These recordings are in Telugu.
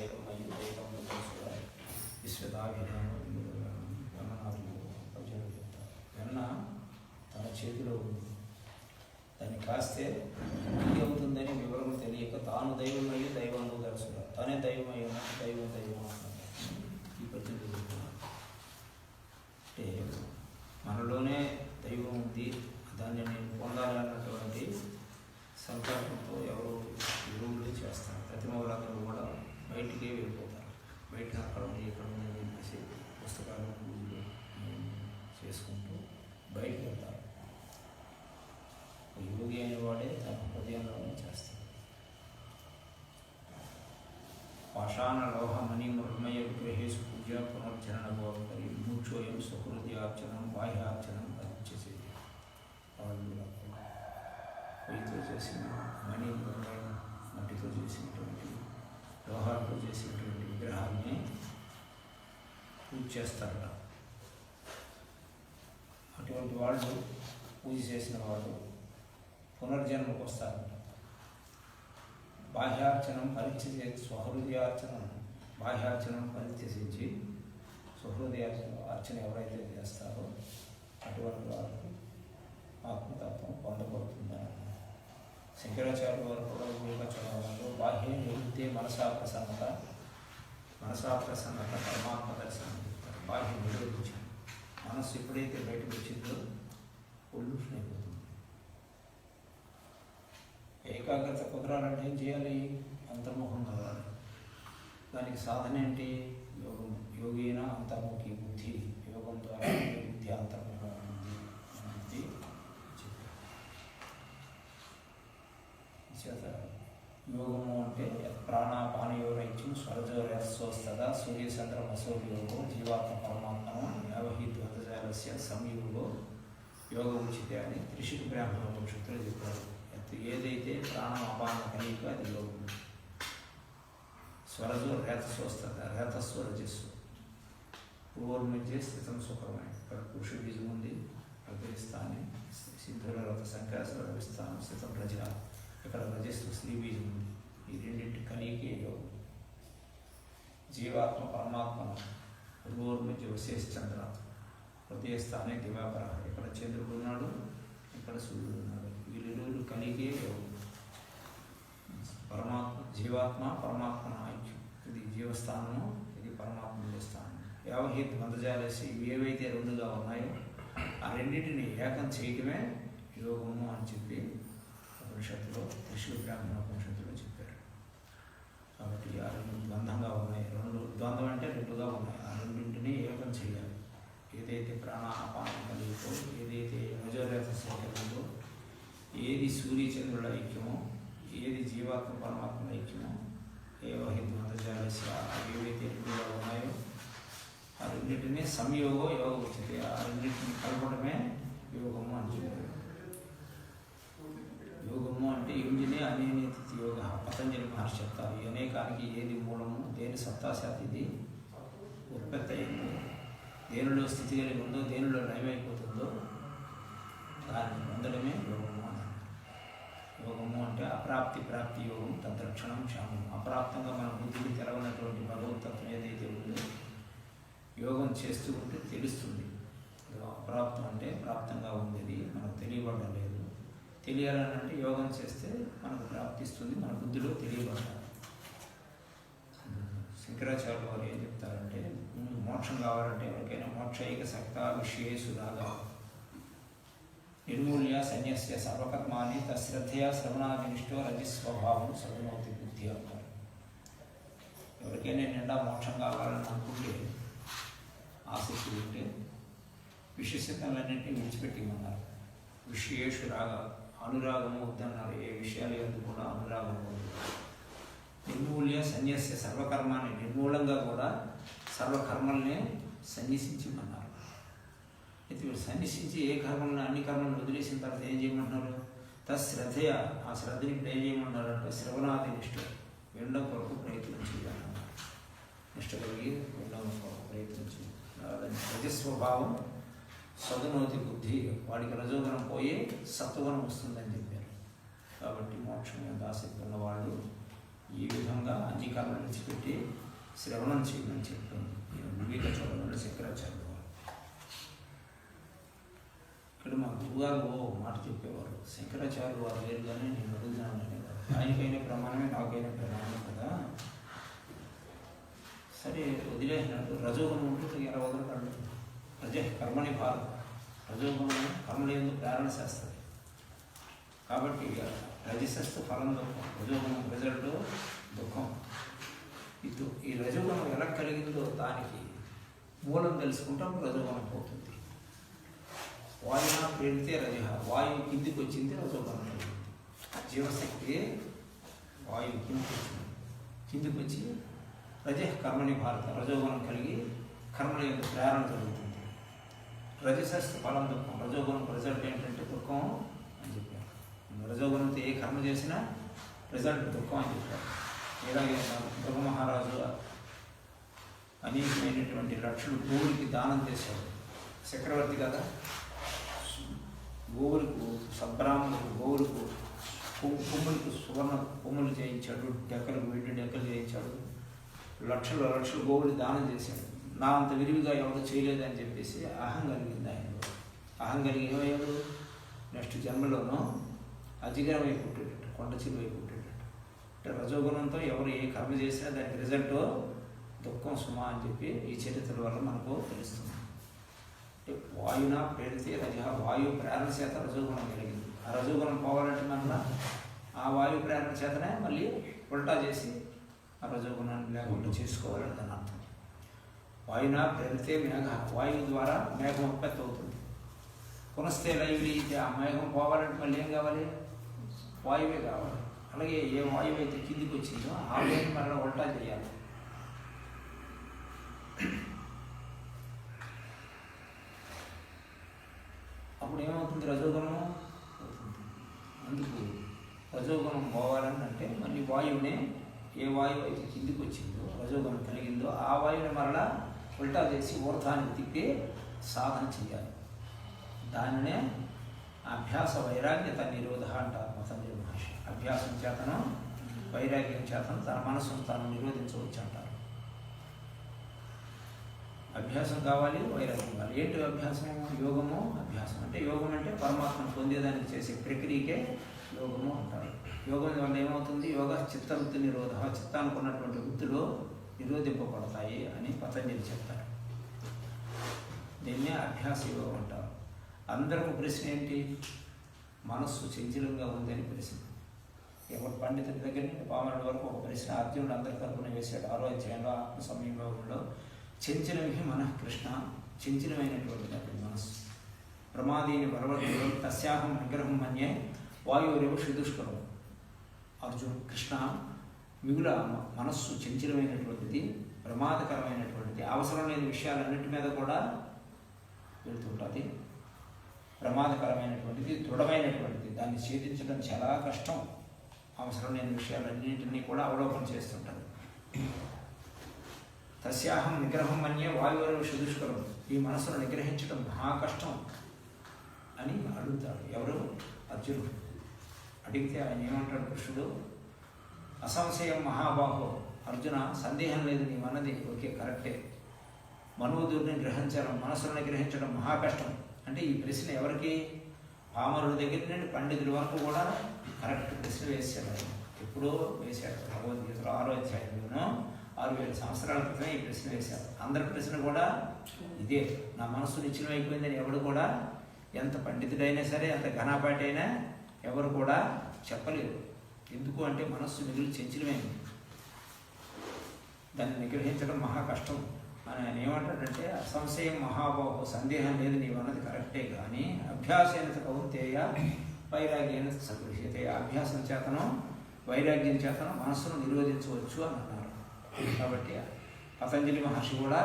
దైవమయ్యి దైవంలో తెలుసుగా విశ్వదాభిరామం ప్రజలు చెప్తారు. వెన్న తన చేతిలో ఉంది, దాన్ని కాస్తే ఇది అవుతుందని వివరం తెలియక తాను దైవమయ్యి దైవంలో తెలుసుగా తనే దైవమయ్యి ఉన్నట్టు దైవం అంటున్నారు. ఈ పద్యం జరుగుతున్నారు. అంటే మనలోనే దైవం ఉంది, దాన్ని నేను పొందాలి అన్నటువంటి సంకల్పంతో ఎవరు గురువులు చేస్తారు. ప్రతి వాళ్ళందరూ కూడా బయటికే వెళ్ళిపోతారు. బయట అక్కడ ఇక్కడ చెప్పేసి పుస్తకాలు పూజలు చేసుకుంటూ బయటకు వెళ్తారు. యోగి అనేవాడే తన హృదయంలోనే చేస్తాడు. పాషాణ లోహ మణి మృణ్మయ విగ్రహేషు పూజ పునర్జనన గోపరి మూర్ఛోయం సుహృదయార్చనం బాహ్యార్చనం పరిచేసేది. పొయ్యితో చేసిన మణి మృణ్మయం మట్టితో చేసినటువంటి లోహాలతో చేసినటువంటి విగ్రహాన్ని పూజ చేస్తారట. అటువంటి వాళ్ళు పూజ చేసిన వాళ్ళు పునర్జన్మకు వస్తారట. బాహ్యార్చనం పరిత్యజే స్వహృదయార్చనం, బాహ్యార్చనం పరిత్యజించి అర్చన ఎవరైతే చేస్తారో అటువంటి వారికి ఆత్మతత్వం పొందబడుతుందని శంకరాచార్య వారు కూడా వివేకాచరణలో బాహ్యం నిరుద్దే మనసా ప్రసన్నత పరమాత్మ దర్శనం చెప్తారు. బాహ్యం నిరోధించారు. మనస్సు ఎప్పుడైతే బయటకు వచ్చిందో పొల్యూషన్ అయిపోతుంది. ఏకాగ్రత కుదరాలంటే ఏం చేయాలి? అంతర్ముఖం కావాలి. దానికి సాధన ఏంటి? యోగం. యోగిన అంతర్ముఖి బుద్ధి. యోగం ద్వారా బుద్ధి అంతర్ముఖం బుద్ధి చేత యోగము అంటే ప్రాణాపానయోరైత్యం స్వరజోరస్వస్తదా సూర్యచంద్రమసోయోగో జీవాత్మ పరమాత్మను యావహి ద్వంద్వజాలస్య సంయోగో యోగ ఉచితే అని త్రిశిఖ బ్రాహ్మణ ఉపనిషత్తులు చెప్పారు. ఏదైతే ప్రాణం అపాన కలిగి అది యోగం. స్వరజో రేతస్వస్తత రేతస్వ రజస్సు పూర్వమధ్య స్థితం సుఖమై. ఇక్కడ పురుష బీజం ఉంది, ప్రతిస్తాన్ని సిద్ధుల రథ సంఖ్యాస రవిస్తానం స్థితం రజ. ఇక్కడ రజస్సు స్త్రీ బీజం ఉంది. ఈ రెండింటి కలిగికే యోగం. జీవాత్మ పరమాత్మను పూర్వమధ్య విశేష చంద్ర హృదయస్థానే దివాకర. ఇక్కడ చంద్రుడు ఉన్నాడు, ఇక్కడ సూర్యుడు ఉన్నాడు. వీళ్ళిరువురు కలిగే యోగం. జీవాత్మ పరమాత్మ ఐక్యం. ఇది జీవస్థానము, ఇది పరమాత్మ స్థానం. యావహి ద్వంద్వజాలేసి ఇవి ఏవైతే రెండుగా ఉన్నాయో ఆ రెండింటిని ఏకం చేయటమే యోగము అని చెప్పి ఉపనిషత్తులో త్రిశూల బ్రాహ్మణ ఉపనిషత్తులో చెప్పారు. కాబట్టి ఆ రెండు ద్వంద్వంగా ఉన్నాయి. ద్వంద్వం అంటే రెండుగా ఉన్నాయి. ఆ రెండింటినీ ఏకం చేయాలి. ఏదైతే ప్రాణాపానం కలిగితో, ఏదైతే యజోరేతస్సు కలిగిందో, ఏది సూర్యచంద్రుల ఐక్యమో, ఏది జీవాత్మ పరమాత్మ ఐక్యమో, ఏవహి ద్వంద్వజాలస్య ఏవైతే రెండుగా ఉన్నాయో ఆ రెండింటినీ సంయోగో యోగ ఉచితే. ఆ రెండింటిని కలపడమే యోగము అని చెప్పారు. యోగము అంటే యుంజినే అనేనేతి యోగ. పతంజలి మహర్షి చెప్తారు. ఈ అనేకానికి ఏది మూలము, దేని సత్తాశాత్ ఇది ఉత్పత్తి అయిందో, దేనిలో స్థితి కలిగి ఉందో, దేనిలో లయమైపోతుందో దాన్ని పొందడమే యోగము అని. యోగము అంటే అప్రాప్తి ప్రాప్తి యోగం తద్రక్షణం క్షామం. అప్రాప్తంగా మన బుద్ధికి తెలవనటువంటి భగవతత్వం ఏదైతే ఉందో యోగం చేస్తూ ఉంటే తెలుస్తుంది. అప్రాప్తం అంటే ప్రాప్తంగా ఉంది, మనకు తెలియబడడం లేదు. తెలియాలనంటే యోగం చేస్తే మనకు ప్రాప్తిస్తుంది, మన బుద్ధిలో తెలియబడాలి. శంకరాచార్య వారు ఏం చెప్తారంటే, మోక్షం కావాలంటే ఎవరికైనా మోక్షైక సక్త విషయేషు రాగా నిర్మూల్య సన్యస్య సర్వకర్మాన్ని తశ్రద్ధయా శ్రవణాదినిష్టో రజస్వభావం సగుణోతి బుద్ధి అంటారు. ఎవరికైనా నిండా మోక్షం కావాలని అనుకుంటే, ఆసక్తి ఉంటే విశేషతలన్నింటినీ విడిచిపెట్టిమన్నారు. విషయేషు రాగా అనురాగము వద్దన్నారు. ఏ విషయాలు ఎందుకు కూడా అనురాగం వద్దు. నిర్మూల్య సన్యస్య సర్వకర్మాన్ని నిర్మూలంగా కూడా సర్వకర్మల్ని సన్యసించమన్నారు. అయితే వీళ్ళు సన్యసించి ఏ కర్మలను అన్ని కర్మలను వదిలేసిన తర్వాత ఏం చేయమంటున్నారు? తశ్రద్ధయ. ఆ శ్రద్ధని ఇప్పుడు ఏం చేయమన్నారు అంటే శ్రవణాది నిష్ట, వినడం కొరకు ప్రయత్నం చేయాలన్నారు. నిష్ట కలిగి వినడం కొరకు ప్రయత్నం చేయాలి. రజస్వభావం సగుణోతి బుద్ధి. వాడికి రజోగుణం పోయి సత్వగుణం వస్తుందని చెప్పారు. కాబట్టి మోక్షం మీద ఆసక్తి ఉన్నవాళ్ళు ఈ విధంగా అధికారం విడిచిపెట్టి శ్రవణం చేయమని చెప్తుంది. వివేక చూడమని శంకరాచార్యులు వారు. ఇక్కడ మా గురుగారు మాట చెప్పేవారు, శంకరాచార్యులు వారు లేరు కానీ నేను అడుగుతున్నాను అనేవారు. ఆయనకైనా ప్రమాణమే, నాకైనా ప్రమాణమే కదా, సరే వదిలేసినట్టు. రజోగుణం ఉంటుంది, ఎలా వదలకండి. కర్మని భారం. రజోగుణం కర్మలు ఎందుకు ప్రేరణ చేస్తుంది కాబట్టి రజసస్తు ఫలం దుఃఖం, రజోగుణం రిజల్ట్ దుఃఖం. ఈ రజోగుణం ఎలా కలిగిందో దానికి మూలం తెలుసుకుంటాం, రజోగుణం పోతుంది. వాయువున ప్రేరితే రజ, వాయువు కిందికి వచ్చింది, రజోగుణం కలిగింది. జీవశక్తి వాయువు కిందికి వచ్చి కర్మని భారత, రజోగుణం కలిగి కర్మల యొక్క ప్రేరణ జరుగుతుంది. రజసస్తు ఫలం దుఃఖం, రజోగుణం రిజల్ట్ ఏంటంటే దుఃఖం అని చెప్పారు. రజోగుణంతో ఏ కర్మ చేసినా రిజల్ట్ దుఃఖం అని చెప్పారు. ఇలాగే ధ్రువ మహారాజు అనేకమైనటువంటి లక్షలు గోవులకి దానం చేశాడు. చక్రవర్తి కదా, గోవులకు సద్బ్రాహ్మణులకు గోవులకు కొమ్ములకు సువర్ణ కొమ్ములు చేయించాడు, డెక్కలకు వెండి డెక్కలు చేయించాడు. లక్షలు గోవులు దానం చేశాడు. నా అంత విరివిగా ఎవరు చేయలేదని చెప్పేసి అహం కలిగింది ఆయనలో. అహం కలిగి ఏమయ్యాడు, నెక్స్ట్ జన్మలోనూ అజిగరమై పుట్టేటట్టు, కొండ చిరువై పుట్టేటట్టు. అంటే రజోగుణంతో ఎవరు ఏ కర్మ చేసినా దానికి రిజల్ట్ దుఃఖం సుమా అని చెప్పి ఈ చరిత్రల వల్ల మనకు తెలుస్తుంది. అంటే వాయున ప్రేరితే రజ, వాయువు ప్రేరణ చేత రజోగుణం కలిగింది. ఆ రజోగుణం పోవాలంటే మన ఆ వాయువు ప్రేరణ చేతనే మళ్ళీ ఉల్టా చేసి ఆ రజోగుణాన్ని లేకుండా చేసుకోవాలని దాని అర్థం. వాయున ప్రేరితే మేఘ, వాయువు ద్వారా మేఘం ఉత్పత్తి అవుతుంది. పునస్తే లైవ్లీ, ఆ మేఘం పోవాలంటే మళ్ళీ ఏం కావాలి, వాయువే కావాలి. అలాగే ఏ వాయువు అయితే కిందికి వచ్చిందో ఆ వాయువుని మళ్ళీ ఉల్టా చేయాలి. అప్పుడు ఏమవుతుంది, రజోగుణం అవుతుంది. అందుకు రజోగుణం పోవాలని అంటే మళ్ళీ వాయువునే, ఏ వాయువు అయితే కిందికి వచ్చిందో రజోగుణం కలిగిందో ఆ వాయువుని మరలా ఉల్టా చేసి ఊర్ధానికి తిప్పి సాధన చేయాలి. దానినే అభ్యాస వైరాగ్యత నిరోధ అంటారు పతంజలి మహర్షి. అభ్యాసం చేతను వైరాగ్యం చేతను తన మనసును తాను నిరోధించవచ్చు అంటారు. అభ్యాసం కావాలి, వైరాగ్యం కావాలి. ఏంటి అభ్యాసం? యోగము అభ్యాసం. అంటే యోగం అంటే పరమాత్మను పొందేదానికి చేసే ప్రక్రియకే యోగము అంటారు. యోగం వల్ల ఏమవుతుంది, యోగ చిత్తవృత్తి నిరోధ, చిత్తానికి ఉన్నటువంటి వృత్తులు నిరోధింపబడతాయి అని పతంజలి చెప్తారు. దీన్నే అభ్యాస యోగం అంటారు. అందరికీ ప్రశ్న ఏంటి, మనస్సు చంచలంగా ఉందని ప్రశ్న. ఎవరు పండితుడి దగ్గర నుండి పామరుడి వరకు ఒక ప్రశ్న అర్జునుడు అందరి తరపున వేశాడు. 6వ అధ్యాయంలో ఆత్మ సంయమయోగంలో చంచలమే మన కృష్ణ, చంచలమైనటువంటి మనస్సు. ప్రమాదీని బలవద్దు తస్యాహం విగ్రహం మన్యే వాయువురేవ శ్రీదుష్కరం. అర్జున్, కృష్ణ మిగుల మనస్సు చంచలమైనటువంటిది, ప్రమాదకరమైనటువంటిది, అవసరం లేని విషయాలన్నింటి మీద కూడా వెళుతుంటుంది. ప్రమాదకరమైనటువంటిది, దృఢమైనటువంటిది, దాన్ని ఛేదించడం చాలా కష్టం. అవసరం లేని విషయాలన్నింటినీ కూడా అవలోకనం చేస్తుంటుంది. తస్యాహం నిగ్రహం మన్యే వాయువురేవ శ్రీదుష్కరం. ఈ మనసును నిగ్రహించడం మహా కష్టం అని అడుగుతాడు. ఎవరు? అర్జునుడు. అడిగితే ఆయన ఏమంటాడు కృష్ణుడు, అసంశయం మహాబాహో, అర్జున సందేహం లేదు, నీవన్నది ఓకే కరెక్టే. మనోదూరిని గ్రహించడం, మనసులను గ్రహించడం మహా కష్టం. అంటే ఈ ప్రశ్న ఎవరికి? పామరుడి దగ్గర నుండి పండితుల వరకు కూడా కరెక్ట్ ప్రశ్న వేసాడు. ఎప్పుడో వేశాడు. భగవద్గీతలో 6వ అధ్యాయంలోనూ 6000 సంవత్సరాల క్రితమే ఈ ప్రశ్న వేశారు. అందరి ప్రశ్న కూడా ఇదే. నా మనస్సు నిశ్చలం అయిపోయిందని ఎవడు కూడా, ఎంత పండితుడైనా సరే, ఎంత ఘనాపాటి అయినా ఎవరు కూడా చెప్పలేరు. ఎందుకు అంటే మనస్సు మిగిలి చంచలమైంది, దాన్ని నిగ్రహించడం మహా కష్టం అని ఆయన ఏమంటాడంటే, అసంశయం మహాబాహో, సందేహం లేదు, నీవన్నది కరెక్టే, కానీ అభ్యాసేన కౌంతేయ వైరాగ్యేన సగృహ్యతే. అభ్యాసం చేతనం వైరాగ్యం చేతనం మనస్సును నిరోధించవచ్చు అని అన్నారు. కాబట్టి పతంజలి మహర్షి కూడా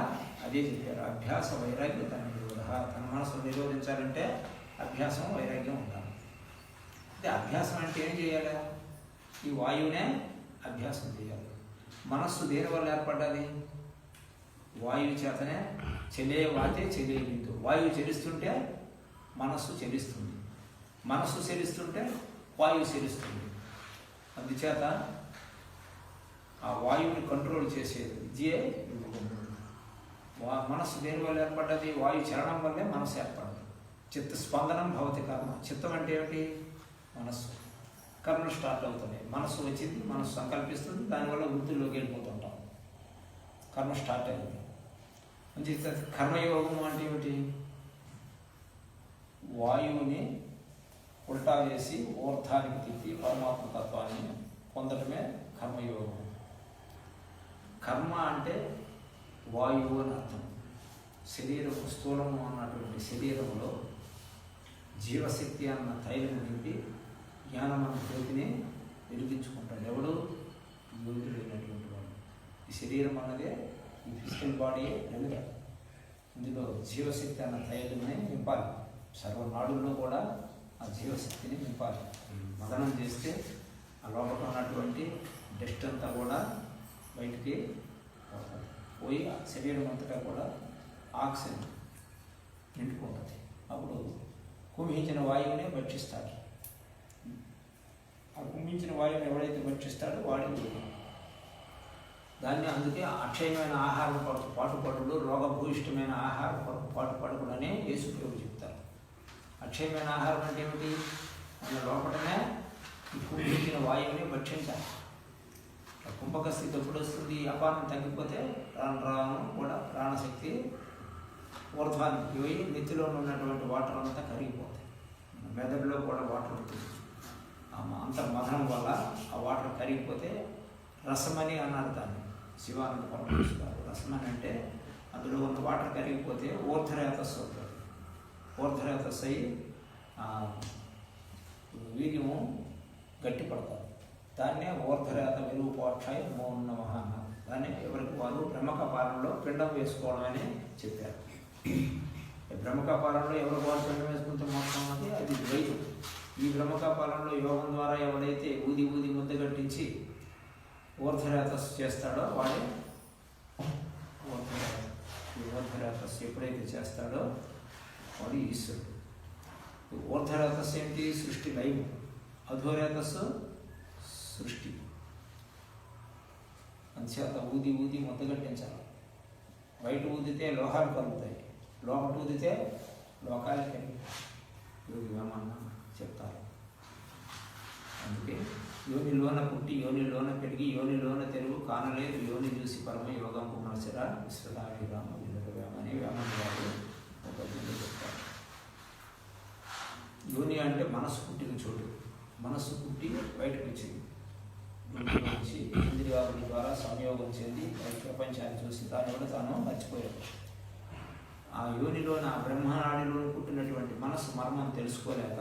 అదే చెప్పారు, అభ్యాస వైరాగ్యత నిరోధ. తన మనసును నిరోధించాలంటే అభ్యాసం వైరాగ్యం ఉండాలి. అంటే అభ్యాసం అంటే ఏం చేయాలి? ఈ వాయువునే అభ్యాసం చేయాలి. మనస్సు దేని వల్ల ఏర్పడ్డది? వాయువు చేతనే. చెలేవాతే చెలేవిందు. వాయువు చెలిస్తుంటే మనస్సు చెలిస్తుంది, మనస్సు చెలిస్తుంటే వాయువు చెలిస్తుంది. అందుచేత ఆ వాయువుని కంట్రోల్ చేసేది విద్యే యోగము. మనస్సు దేని వల్ల ఏర్పడ్డది? వాయు చలనం వల్లే మనసు ఏర్పడ్డది. చిత్త స్పందనం భవతి కర్మ. చిత్తం అంటే ఏమిటి? మనస్సు. కర్మలు స్టార్ట్ అవుతున్నాయి. మనస్సు వచ్చింది, మనస్సు సంకల్పిస్తుంది, దానివల్ల వృత్తిలోకి వెళ్ళిపోతుంటాం. కర్మ స్టార్ట్ అయింది. మంచి కర్మయోగము అంటే ఏమిటి? వాయువుని ఉల్టా వేసి ఊర్ధానికి తిప్పి పరమాత్మ తత్వాన్ని పొందడమే కర్మయోగం. కర్మ అంటే వాయువు అని అర్థం. శరీరం స్థూలము అన్నటువంటి శరీరంలో జీవశక్తి అన్న తైలం నింపి జ్ఞానం అన్న జ్యోతిని వెలిగించుకుంటాడు. ఎవడు? యోగులైనటువంటి వాడు. ఈ శరీరం అన్నదే ఈ ఫిజికల్ బాడీ వెలుగ. ఇందులో జీవశక్తి అన్న తైలమే నింపాలి. సర్వనాడుల్లో కూడా ఆ జీవశక్తిని నింపాలి. మదనం చేస్తే ఆ లోపల ఉన్నటువంటి డస్ట్ అంతా కూడా బయటికి పోయి శరీరం అంతటా కూడా ఆక్సిజన్ నిండుకుంటుంది. అప్పుడు కుమించిన వాయువునే భక్షిస్తాడు. ఆ కుమించిన వాయువుని ఎవడైతే భక్షిస్తాడో వాడికి దాన్ని అందుకే అక్షయమైన ఆహారం కొరకు పాటుపడులు, రోగభూయిష్టమైన ఆహారం కొరకు పాటుపడుకులనే యేసుప్రభు చెప్తారు. అక్షయమైన ఆహారం అంటే ఏమిటి? మన లోపలనే ఈ కుమించిన వాయువుని భక్షించాలి. కుంభక స్థితి ఎప్పుడు వస్తుంది? అపానం తగ్గిపోతే రాను రాను కూడా ప్రాణశక్తి ఊర్ధ్వానికి పోయి నెత్తిలో ఉన్నటువంటి వాటర్ అంతా కరిగిపోతాయి. మెదడులో కూడా వాటర్ ఉంటుంది. అంతర్మథనం వల్ల ఆ వాటర్ కరిగిపోతే రసమని అన్నారు దాన్ని శివానంద పరమేశ్వరు. రసమని అంటే అందులో ఉన్న వాటర్ కరిగిపోతే ఊర్ధ్వరేతస్సు అవుతుంది. ఊర్ధ్వరేతస్సు అయ్యి వీర్యము గట్టిపడతారు. దాన్నే ఊర్ధ్వరేత విరూపాక్షాయ మౌన్నమః అన్నారు. దాన్ని ఎవరికి వారు బ్రహ్మకపాలంలో పిండం వేసుకోవడం అని చెప్పారు. బ్రహ్మకపాలంలో ఎవరికి వారు పిండం వేసుకుంటే మొత్తం అది అది ద్వైతం. ఈ బ్రహ్మకపాలంలో యోగం ద్వారా ఎవడైతే ఊది ఊది ముద్ద కట్టించి ఊర్ధ్వరేతస్సు చేస్తాడో వాడే ఊర్ధ్వరేతస్సు ఎప్పుడైతే చేస్తాడో వాడు ఈశ్వరుడు. ఊర్ధ్వరేతస్సు ఏంటి? సృష్టి లైవ్. అధోరేతస్సు సృష్టి. అంచేత ఊది ఊది ముద్ద కట్టించాలి. బయట ఊదితే లోహాలు కలుగుతాయి, లోపల ఊదితే లోకాలు కలుగుతాయి. యోగి వేమన్న చెప్తారు. అందుకే యోనిలోన పుట్టి యోనిలోన పెరిగి యోనిలోన తెలుగు కానలేదు యోని చూసి పరమ యోగం మనసిరా విశ్వదాభిరామ వినరవేమని వేమన్న గారు ఒక చెప్తారు. యోని అంటే మనసు పుట్టిన చోటు. మనస్సు పుట్టి బయటకు వచ్చింది. నుంచి ఇంద్రియాల ద్వారా సంయోగం చెంది ప్రపంచాన్ని చూసి తాను కూడా తాను మర్చిపోయాడు. ఆ యోనిలోన ఆ బ్రహ్మనాడిలో పుట్టినటువంటి మనస్సు మర్మం తెలుసుకోలేక,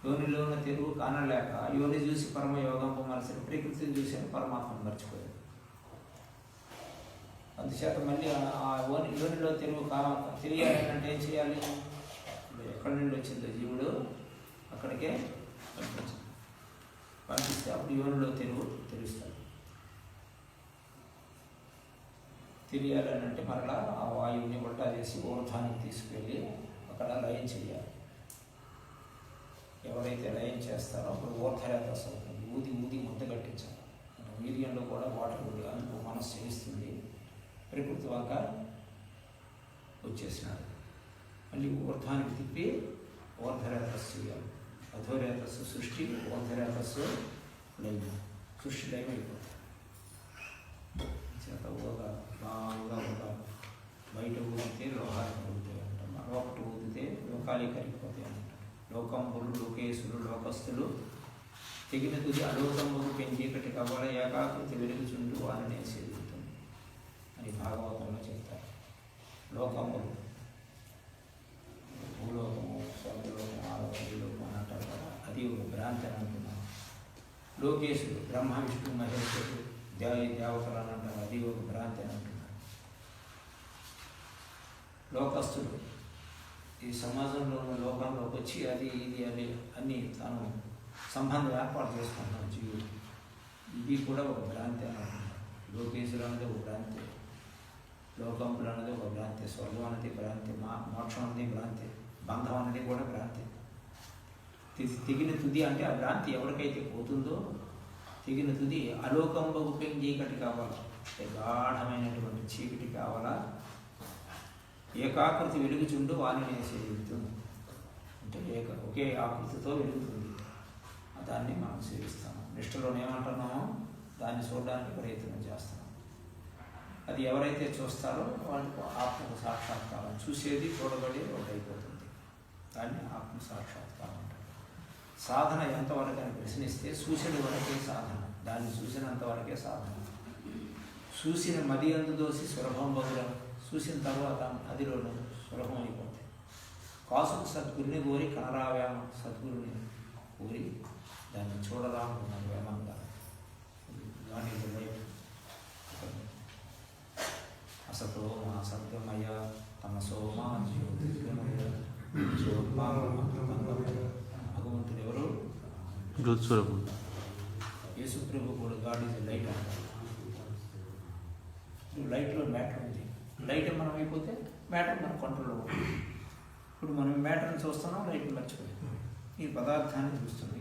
యోనిలోన తెలుగు కానలేక, యోని చూసి పరమ యోగం మనసు ప్రకృతిని చూసి పరమాత్మను మర్చిపోయాడు. అందుచేత మళ్ళీ ఆ యోనిలో తెలుగు తెలియాలంటే ఏం చేయాలి? ఎక్కడి నుండి వచ్చిందో జీవుడు అక్కడికే పంపిస్తే అప్పుడు యోనిలో తెలుగు తెలుస్తాడు. తెలియాలని అంటే మరలా ఆ వాయువుని ఉల్టా చేసి ఊర్ధ్వానికి తీసుకెళ్ళి అక్కడ లయం చేయాలి. ఎవరైతే లయం చేస్తారో అప్పుడు ఊర్ధ్వరేతస్సు అవుతుంది. ఊది ఊది ముద్ద కట్టించాలి. వీర్యంలో కూడా వాటర్ ఉంది. అందుకు మనస్సు చేయిస్తుంది. ప్రకృతి వంక వచ్చేసినాడు. మళ్ళీ ఊర్ధ్వానికి తిప్పి ఊర్ధ్వరేతస్సు చేయాలి. అధోరేతస్సు సృష్టి, ఊర్ధ్వరేతస్సు లయం. సృష్టి లయం అయిపోతుంది. చేత బాగా బయట ఊదితే లోహాలు కలుగుతాయి అంటాం. లోపట ఊదితే లోకాలే కరిగిపోతాయి అంటాం. లోకంబులు లోకేశులు లోకస్తులు తెగిన తుది అలోకంబులు పెంచీకటి కవల ఏకాకృతి వెలుగుచుంటూ వారినే సేదుతుంది అని భాగవతంలో చెప్తారు. లోకంబులు భూలోకము, స్వర్గలోకము, ఆలోకం అని అంటారు కదా, అది ఒక భ్రాంతి అని అంటున్నాను. లోకేశులు బ్రహ్మ విష్ణు మహేశ్వరుడు దేవతలు అని అంటారు, అది ఒక భ్రాంతి అని అంటున్నారు. లోకస్తుడు ఈ సమాజంలో ఉన్న లోకంలోకి వచ్చి అది ఇది అని అన్నీ తాను సంబంధం ఏర్పాటు చేసుకుంటున్నాడు జీవుడు. ఇది కూడా ఒక భ్రాంతి అని అంటున్నారు. లోకేశులు అనేది ఒక భ్రాంతి, లోకములు అనేది ఒక భ్రాంతి, స్వర్గం అనేది భ్రాంతి, మోక్షం అనేది భ్రాంతి, బంధం అనేది కూడా భ్రాంతి. తెగిన తుది అంటే ఆ భ్రాంతి ఎవరికైతే పోతుందో తెగిన తుది అలోకంబగు చీకటి కావాలా, గాఢమైనటువంటి చీకటి కావాలా, ఏకాకృతి వెలుగుచుండు వాణిని సేవిస్తుంది. అంటే ఒకే ఆకృతితో వెలుగుతుంది, దాన్ని మనం సేవిస్తాము. నిష్ఠలో ఏమంటున్నామో దాన్ని చూడడానికి ప్రయత్నం చేస్తున్నాం. అది ఎవరైతే చూస్తారో వాళ్ళకు ఆత్మకు సాక్షాత్కారం, చూసేది చూడబడి ఒకటైపోతుంది. దాన్ని ఆత్మ సాక్షాత్కారం అంటారు. సాధన ఎంతవరకు అని ప్రశ్నిస్తే చూసిన వరకే సాధన, దాన్ని చూసినంత వరకే సాధన. చూసిన మది అందు దోసి సులభం బహుళం, చూసిన తర్వాత అదిలోనూ సులభం అయిపోతాయి. కాసుకు సద్గురిని కోరి కనరావేమ, సద్గురుని కోరి దాన్ని చూడరానుకున్నాను వేమంగా. అసతో మా సత్యమయ తమసో మా జ్యోతిర్గమయ. భగవంతుడు ఎవరు? యేసుప్రభు కూడా గాడ్ ఈజ్ లైట్ అంటారు. లైట్లో మ్యాటర్ ఉంది, లైట్ మనం అయిపోతే మ్యాటర్ మన కంట్రోల్లో ఉంటుంది. ఇప్పుడు మనం మ్యాటర్ని చూస్తున్నాం, లైట్ మర్చిపోయాం. ఈ పదార్థాన్ని చూస్తున్నాం,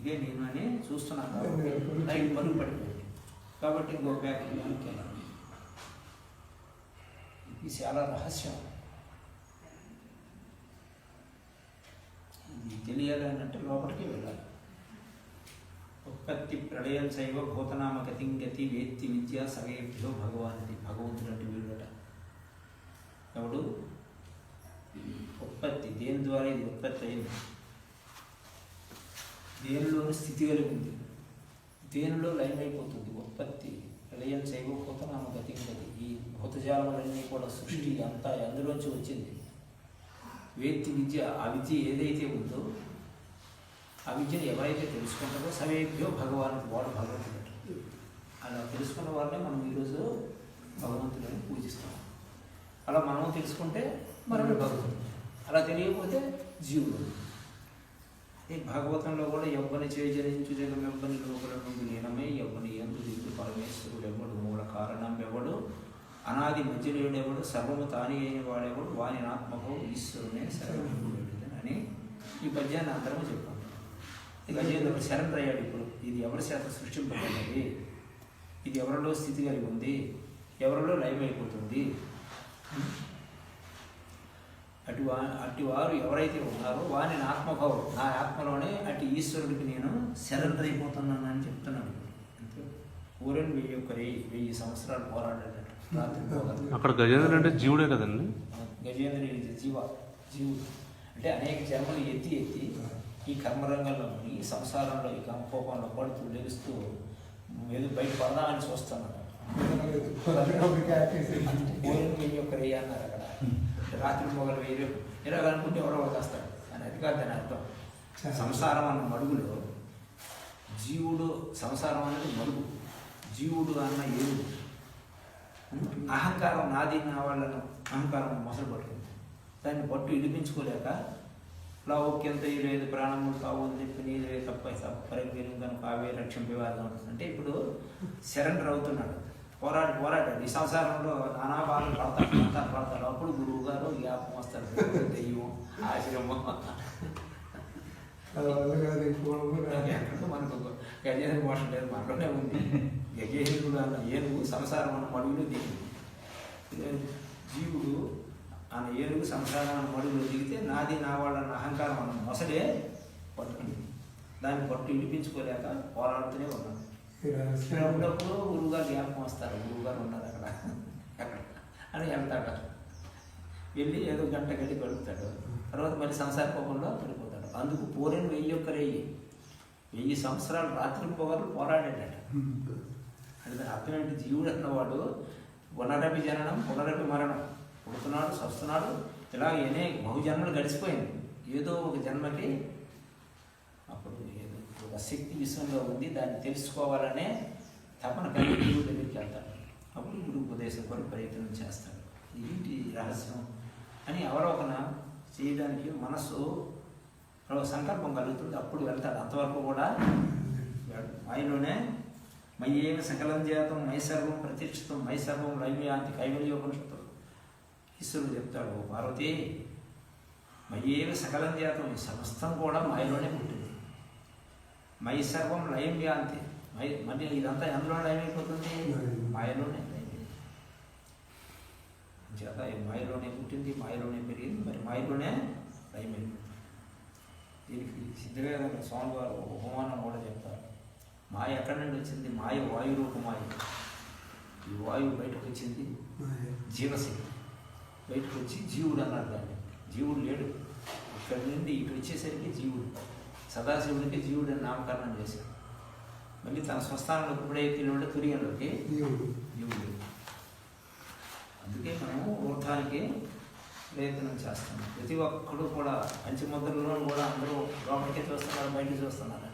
ఇదే నేను అని చూస్తున్నాను కాబట్టి లైట్ పరుగు పడిపోయింది. కాబట్టి ఇంకో బ్యాక్ వెళ్ళాలి. ఇది చాలా రహస్యం. ఇది తెలియాలి అంటే లోపలికి వెళ్ళాలి. ఉత్పత్తి ప్రళయం శైవ భూతనామ గతింగతి వేత్తి విద్య సవేభ్యో భగవానిది. భగవంతుడు అంటే వీళ్ళట. ఎవడు? ఉత్పత్తి, దేని ద్వారా ఇది ఉత్పత్తి అయింది, దేనిలోని స్థితి కలిగి ఉంది, దేనిలో లయమైపోతుంది. ఉత్పత్తి ప్రళయం శైవ భూతనామ గతింగతి. ఈ భూతజాలములన్నీ కూడా సృష్టి అంతా అందులోంచి వచ్చింది. వేత్తి విద్య, ఆ విద్య ఏదైతే ఉందో ఆ విద్యను ఎవరైతే తెలుసుకుంటారో సవేభ్యో భగవాన్, వాడు భగవంతుడు. అలా తెలుసుకున్న వారినే మనం ఈరోజు భగవంతుడిని పూజిస్తాం. అలా మనం తెలుసుకుంటే మనమే భగవంతుడు, అలా తెలియకపోతే జీవుడు. ఈ భాగవతంలో కూడా ఎవ్వని చేజరించు జగం ఎవ్వని లోపల నుండి లీనమై ఎవ్వని ఎందు దిగు పరమేశ్వరుడు ఎవడు, మూల కారణం ఎవడు, అనాది మధ్యలేడెవడు, సర్వము తాని అయిన వాడెవడు, వాని ఆత్మభో ఈశ్వరునే సర్వము అని ఈ పద్యాన్ని అందరము చెప్పాం. గజేంద్రుడు సరెండర్ అయ్యాడు. ఇప్పుడు ఇది ఎవరి చేత సృష్టింపబడినది, ఇది ఎవరిలో స్థితి కలిగి ఉంది, ఎవరిలో లయమైపోతుంది. అటివారు ఎవరైతే ఉన్నారో వాని ఆత్మభావం, నా ఆత్మలోనే అటు ఈశ్వరుడికి నేను సరెండర్ అయిపోతున్నానని చెప్తున్నాను. అంతే. ఊరని 1000 సంవత్సరాలు పోరాడాడు రాత్రి. అక్కడ గజేంద్రుడు అంటే జీవుడే కదండి. గజేంద్రుడు జీవుడు అంటే అనేక జన్మలు ఎత్తి ఈ కర్మరంగంలో, ఈ సంసారంలో, ఈ కోపంలో పడుతూ లెగుస్తూ ఏదో బయట పడదామని చూస్తున్నాడు. ఊరని అన్నారు అక్కడ. రాత్రి మొగలు 1000 అనుకుంటే ఎవరో వస్తాడు అని. అది కాదు దాని అర్థం. సంసారం అన్న మడుగులో జీవుడు, సంసారం అనేది మడుగు, జీవుడు అన్న ఏడు. అహంకారం నాది నా వాళ్ళను అహంకారం మొసలు పట్టుకుంది. దాన్ని పట్టు ఇడిపించుకోలేక లౌక్యంత లేదు ప్రాణములు కావు అని చెప్పి నీదే తప్ప పరిగెరు కనుక అవే రక్షింపేవారు అంటే ఇప్పుడు సరెండర్ అవుతున్నాడు. పోరాడాడు. ఈ సంసారంలో నానా బాధలు పడతాడు. అప్పుడు గురువు గారు జ్ఞాపకం వస్తారు. దెయ్యం, ఆశ్రమం. మనకు గజేంద్ర మోషన్ లేదు, మనలోనే ఉంది. గజేంద్రుడు అన్న ఏనుగు సంసారం అన్న మడుగులో దిగింది. జీవుడు అన్న ఏనుగు సంసారం అన్న మడుగులో దిగితే నాది నా వాళ్ళన్న అహంకారం అన్న మొసలే పట్టుకుంది. దాన్ని పట్టు ఇడిపించుకోలేక పోరాడుతూనే ఉన్నాడు. ఉన్నప్పుడు గురువుగారు జ్ఞాపకం వస్తారు. గురువుగారు ఉన్నారు అక్కడ అని వెళ్తాడు. వెళ్ళి ఏదో గంట గడి గడుపుతాడు. తర్వాత మరి సంసార కోపంలో పడిపోతాడు. అందుకు పోరేను 1000 సంవత్సరాలు రాత్రి పొగలు పోరాడాడట. అంటే అర్థం ఏంటి? జీవుడు అన్నవాడు పునరపి జననం పునరపి మరణం, పుడుతున్నాడు, చస్తున్నాడు. ఇలా బహుజన్మలు గడిచిపోయింది. ఏదో ఒక జన్మకి అప్పుడు ఒక శక్తి విశ్వంలో ఉంది, దాన్ని తెలుసుకోవాలనే తపన కలిగి గురువు దగ్గరికి వెళ్తాడు. అప్పుడు గురువు ఉపదేశం కొరకు ప్రయత్నం చేస్తాడు. ఏంటి రహస్యం అని అవలోకన చేయడానికి మనస్సు సంకల్పం కలుగుతుంది. అప్పుడు వెళ్తాడు. అంతవరకు కూడా ఆయనలోనే మయ్యేమి సకలం జాతం మై సర్వం ప్రతిష్ఠితం మై సర్వం లైవ్యాంతి కైవల్యోపనిషత్తు ఈశ్వరుడు చెప్తాడు. పార్వతి మయ్యేమి సకలం జాతం, ఈ సమస్తం కూడా మాయలోనే పుట్టింది. మై సర్వం లయం యాంతి, మళ్ళీ ఇదంతా ఎందులో ఏమైపోతుంది? మాయలోనే చేత మాయలోనే పుట్టింది, మాయలోనే పెరిగింది, మరి మాయలోనే లయమైంది. దీనికి సిద్ధవేదంలో స్వామి వారు ఉపమానం కూడా చెప్తారు. మాయ ఎక్కడి నుండి వచ్చింది? మాయ వాయు రూప మాయ. ఈ వాయువు బయటకు వచ్చింది జీవశక్తి, బయటకు వచ్చి జీవుడు అన్నాడు దాన్ని. జీవుడు లేడు, ఇక్కడి నుండి ఇటు వచ్చేసరికి జీవుడు, సదాశివుడికి జీవుడు అని నామకరణం చేశాడు. మళ్ళీ తన స్వస్థానంలోకి ఇప్పుడైతే తురియంలోకి జీవుడు. అందుకే మనము ఊర్ధానికి ప్రయత్నం చేస్తున్నాం. ప్రతి ఒక్కడు కూడా పంచముద్రలో కూడా అందరూ లోపలికి చూస్తున్నారు, బయటికి చూస్తున్నారు.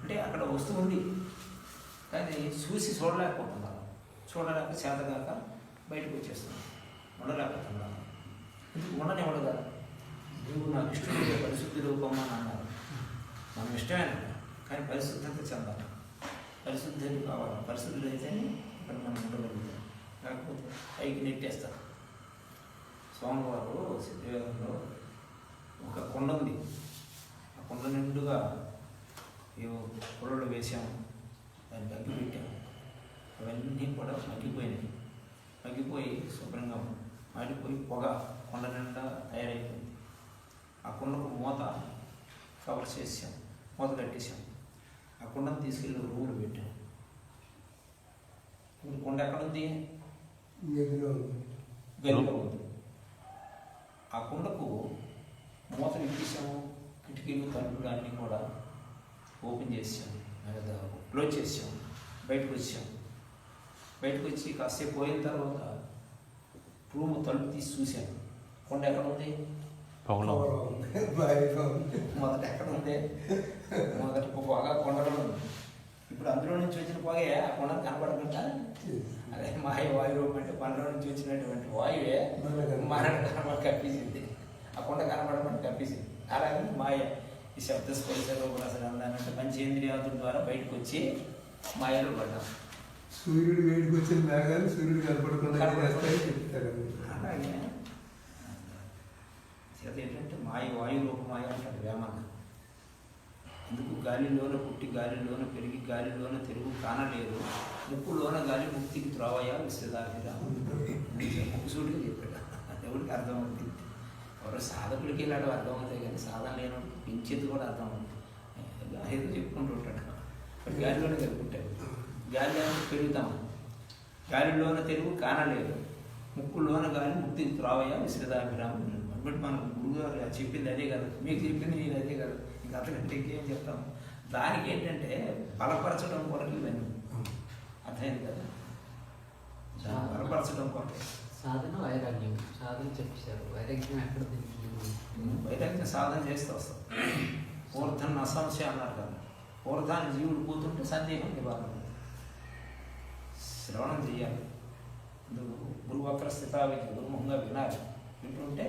అంటే అక్కడ వస్తువు ఉంది కానీ చూసి చూడలేకపోతున్నారు. చూడలేక చేతగాక బయటకు వచ్చేస్తున్నారు, ఉండలేకపోతున్నారు. ఎందుకు ఉండనివ్వడు కదా? నువ్వు నాకు ఇష్టం పరిశుద్ధి రూపం అని అన్నారు. మనం ఇష్టమైన కానీ పరిశుద్ధత చెందాలి, పరిశుద్ధి కావాలి. పరిశుద్ధులు అయితేనే ఇక్కడ మనం ఉండగలుగుతాం, లేకపోతే పైకి నెట్టేస్తారు. స్వామివారు సిద్ధవేదంలో ఒక కొండ ఉంది, ఆ కొండ నిండుగా ఏవో పొలలు వేసాము, దాన్ని అగ్గి పెట్టాము. అవన్నీ కూడా మగ్గిపోయినాయి, మగ్గిపోయి శుభ్రంగా మాడిపోయి పొగ కొండ నిండా తయారైపోయింది. ఆ కొండకు మూత కవర్ చేసాం, మూత కట్టేసాం. ఆ కొండను తీసుకెళ్ళి రూములు పెట్టాం. ఇప్పుడు కొండ ఎక్కడుంది? గదిలో ఉంది. ఆ కొండకు మూత ఇప్పించాము, కిటికీలు తలుపులు అన్నీ కూడా ఓపెన్ చేసాం, క్లోజ్ చేసాం. బయటకు వచ్చాం. బయటకు వచ్చి కాసేపు పోయిన తర్వాత రూమ్ తలుపు తీసి చూశాను. కొండ ఎక్కడ ఉంది? మొదట ఎక్కడ ఉంది? మొదట పొగ కొండలో ఉంది. ఇప్పుడు అందులో నుంచి వచ్చిన పొగే ఆ కొండ కనపడకుండా, అదే మాయ వాయు రూపం అంటే కొండలో నుంచి వచ్చినటువంటి వాయువే మరణ కనబడ కప్పించింది, ఆ కొండ కనపడమని కప్పించింది. అలాగే మాయ ఈ శబ్ద స్పర్శ రూపరసలు అందానంటే పంచేంద్రియాదుల ద్వారా బయటకు వచ్చి మాయలో పడ్డాం. సూర్యుడు వేడికి వచ్చిన మేఘాలు సూర్యుడు కనపడకుండా అలాగే చేత ఏంటంటే మాయ వాయు రూపమాయ అంటాడు వేమన్న. ఎందుకు? గాలిలోన పుట్టి గాలిలోన పెరిగి గాలిలోన తిరుగు కానలేదు, ముక్కులోన గాలి ముక్తికి త్రోవయా విశ్వదాభిరా. ముక్కు సూటిగా చెప్పాడు. ఎవరికి అర్థమవుతుంది? ఎవరో సాధకుడికి ఇలాంటి అర్థమవుతాయి కానీ సాధన లేనప్పుడు పింఛెత్తు కూడా అర్థమవుతుంది. ఏదో చెప్పుకుంటూ ఉంటాడు. గాలిలోనే కలుపుకుంటాడు. గాలి పెరుగుతాము, గాలిలోన తెలుగు కానలేదు, ముక్కులోన గాలి ముక్తికి త్రోవయా విశ్వదాభిరామం. బట్ మన గురువుగారు చెప్పింది అదే కదా, మీకు చెప్పింది నేను అదే కదా, ఇంకా అంతకంటే ఇంకేం చెప్తాము. దానికి ఏంటంటే బలపరచడం కొరకు ఇవన్నీ. అర్థమైంది కదా? దాన్ని బలపరచడం కొరకు సాధన వైరాగ్యం. సాధన చెప్పేశారు, వైరాగ్యం ఎక్కడ? వైరాగ్యం సాధన చేస్తూ వస్తాం. ఊర్ధన్ అసంశయ అన్నారు కదా, ఊర్ధాన్ని జీవుడు కూతుంటే సందేహం నివారణ. శ్రవణం చేయాలి, గురువక్ర స్థితావిద్య గురుముఖంగా వినాలి. వింటుంటే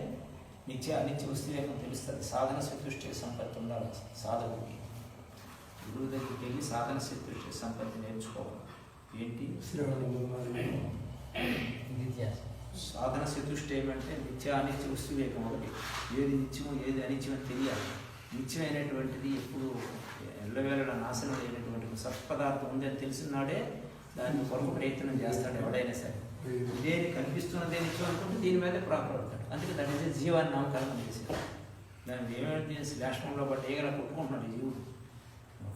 నిత్య అనిత్య వస్తువేకం తెలుస్తుంది. సాధన చతుష్టి సంపత్తి ఉండాలి సాధకుడికి. గురువు దగ్గరికి వెళ్ళి సాధన చతుష్టి సంపత్తి నేర్చుకోవాలి. ఏంటి? సాధన చతుష్టి ఏమంటే నిత్య అనిత్య వస్తువేకం ఒకటి. ఏది నిత్యమో ఏది అనిత్యం అని తెలియాలి. నిత్యమైనటువంటిది ఎప్పుడు ఎల్లవేళ నాశనం అయినటువంటి సత్పదార్థం ఉందని తెలిసినాడే దాన్ని కొరకు ప్రయత్నం చేస్తాడు ఎవడైనా సరే. ఇదేది కనిపిస్తున్నదే నిత్యం అనుకుంటే దీని మీదే ప్రాపర్ అవుతాడు. అందుకే దాని మీద జీవాన్ని నామకరణం చేశాడు. దాన్ని ఏమైనా శ్లేష్మంలో బట్టి ఏగలా కొట్టుకుంటున్నాడు ఈ జీవుడు.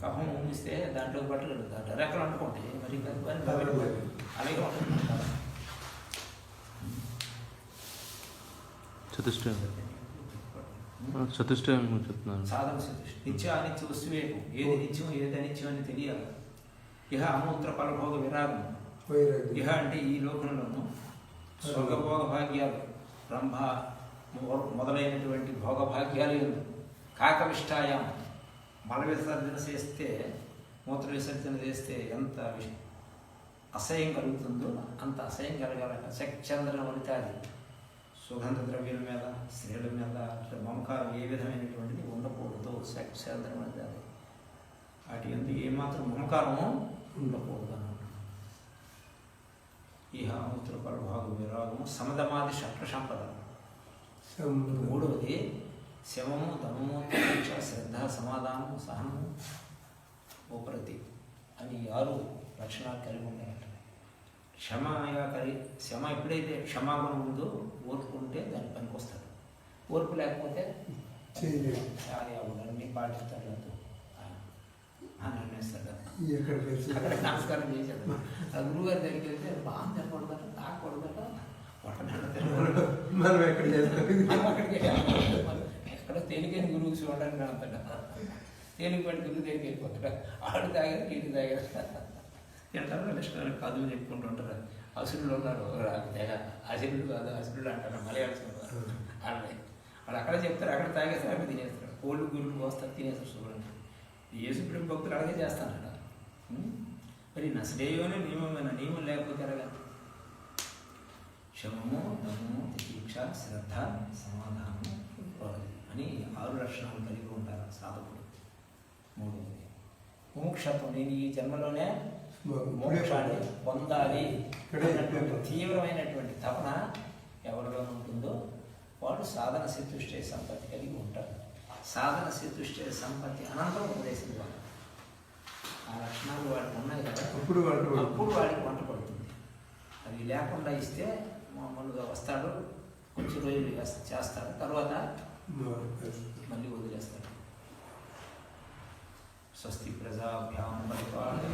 కఫం ఊమిస్తే దాంట్లో పట్టగలుగుతాడు, రెక్కలు అంటుకుంటే మరి అలాగే ఉంటుంది కదా. చతుష్టయం చెప్తున్నాను. సాధన చతుష్టి నిత్య అనిత్య వస్తువేకం. ఏది నిత్యం ఏది అనిత్యం అని తెలియాలి. ఇహ అమూత్ర ఫలభోగ విరాగం. ఇహ అంటే ఈ లోకంలోనూ స్వర్గభోగ భాగ్యాలు, బ్రహ్మ మొదలైనటువంటి భోగభాగ్యాలు కాకవిష్టాయం. మల విసర్జన చేస్తే, మూత్ర విసర్జన చేస్తే ఎంత అసహ్యం కలుగుతుందో అంత అసహ్యం కలగాలట. చంద్రన వనితాది సుగంధ ద్రవ్యాల మీద, స్త్రీల మీద మమకారం ఏ విధమైనటువంటిది ఉండకూడదు. చంద్రన వనితాది వాటి ఎందుకు ఏమాత్రం మమకారము ఉండకూడదు అన్నమాట. ఇహ మూత్ర పరభాగ విరాగము సమదమాది షట్ర సంపద. మూడవది శమము, దమము, దీక్ష, శ్రద్ధ, సమాధానము, సహనము, ఉపరతి. అని 6 లక్షణాలు కలిగి ఉంటాయంట. క్షమ ఎప్పుడైతే క్షమాగుణం ఉందో ఓర్పు ఉంటే దాని పనికి వస్తాడు. ఓర్పు లేకపోతే చేయలేదు. అన్నీ పాటిస్తాడు అని అనేస్తాడు. ఎక్కడ తెలుసు అక్కడ నమస్కారం చేశాడు. ఆ గురువుగారి దగ్గరికి వెళ్తే బాగా తినకూడదట, తాకూడదట, మనం ఎక్కడ చేస్తాం మనం అక్కడికి ఎక్కడ తేలికైన గురువు చూడడానికి అంతట తేలికపాటి గురువు దగ్గరికి వెళ్ళిపోతాడు. ఆడు తాగారు, ఇటు తాగారు ఎంటారు లక్షణాలు కాదు చెప్పుకుంటూ ఉంటారు. అసురులు ఉన్నారు తెగ, అసురులు కాదు అసురులు అంటారు మలయాళం వాళ్ళని. వాళ్ళు అక్కడ చెప్తారు, అక్కడ తాగేస్తారు, అక్కడ తినేస్తారు. కోళ్ళు గురువులు పోస్తారు, తినేస్తారు. చూడండి యేసుప్రేమ భక్తులు అలాగే చేస్తానట. మరి నసలేయోనే నియమమైన నియమం లేకపోతే ఎలాగా? క్షమము, దమము, తితీక్ష, శ్రద్ధ, సమాధానము అని 6 లక్షణాలు కలిగి ఉంటారు సాధకుడు. 3వది ముముక్షత్వం. నేను ఈ జన్మలోనే మోక్షాన్ని పొందాలి అన్నటువంటి తీవ్రమైనటువంటి తపన ఎవరిలో ఉంటుందో వాడు సాధన చతుష్టయ సంపత్తి కలిగి ఉంటాడు. సాధన చతుష్టయ సంపత్తి అనంతరం ఉపదేశింది వాళ్ళు. ఆ లక్షణాలు వాడికి ఉన్నాయి కదా, అప్పుడు వాడికి వంట పడుతుంది. అవి లేకుండా ఇస్తే మామూలుగా వస్తాడు, కొంచెం రోజులు చేస్తాడు, తర్వాత మళ్ళీ వదిలేస్తాడు. స్వస్తి ప్రజాభ్యాం పరిపాలన